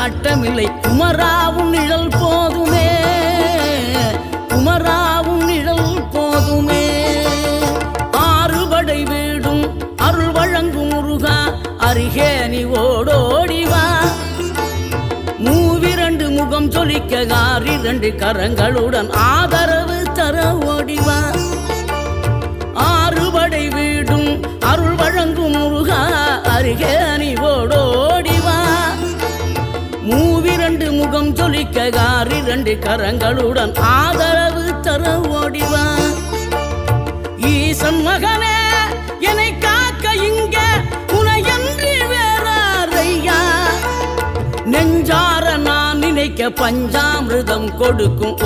நாட்டமில்லை. குமராவும் நிழல் போதுமே, குமராவும் நிழல் போதுமே. ஆறுபடை வீடும் அருள் வழங்கும் முருகா, அருகே நீ ஓடோடிவா. மூவிரண்டு முகம் சொலிக்க 6 கரங்களுடன் ஆதரவு தர ஓடிவா. ஆறுபடை வீடும் அருள் வழங்கும் முருகா, அருகே நீ ஓடோடிவா. மூவிரண்டு முகம் சொலிக்க 6 கரங்களுடன் ஆதரவு தர ஓடிவா. ஈசன் மகனே என்னை காக்க இங்க உனையன்றி வேறாரையா. நெஞ்சார நான் நினைக்க பஞ்சாமிர்தம் கொடுக்கும்